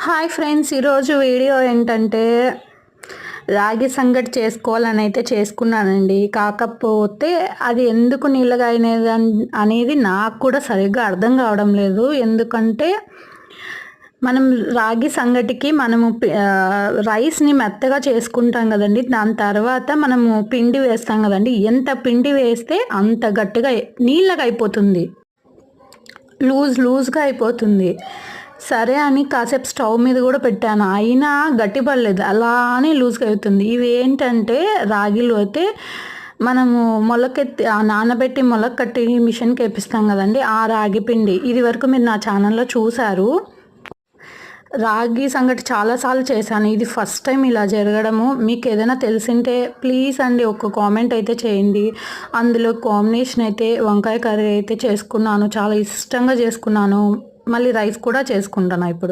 Hi friends, ఈరోజు video ఏంటంటే రాగి సంగటి చేసుకోవాలని అయితే చేసుకున్నానండి. కాకపోతే అది ఎందుకు నీళ్ళగా అయినది అనేది నాకు కూడా సరిగ్గా అర్థం కావడం లేదు. ఎందుకంటే మనం రాగి సంగటికి రైస్ని మెత్తగా చేసుకుంటాం కదండి. దాని తర్వాత మనము పిండి వేస్తాం కదండి. ఎంత పిండి వేస్తే అంత గట్టిగా నీళ్ళగా అయిపోతుంది, లూజ్గా అయిపోతుంది. సరే అని కాసేపు స్టవ్ మీద కూడా పెట్టాను, అయినా గట్టి పడలేదు, అలానే లూజ్గా అవుతుంది. ఇవి ఏంటంటే రాగిలు అయితే మనము మొలకెత్తి నానబెట్టి మొలకట్టి మిషన్కి వేపిస్తాం కదండి, ఆ రాగి పిండి. ఇది వరకు మీరు నా ఛానల్లో చూసారు. రాగి సంగటి చాలాసార్లు చేశాను, ఇది ఫస్ట్ టైం ఇలా జరగడము. మీకు ఏదైనా తెలిసింటే ప్లీజ్ అండి ఒక కామెంట్ అయితే చేయండి. అందులో కాంబినేషన్ అయితే వంకాయ కర్రీ అయితే చేసుకున్నాను, చాలా ఇష్టంగా చేసుకున్నాను. మళ్ళీ రైస్ కూడా చేసుకుంటాను ఇప్పుడు.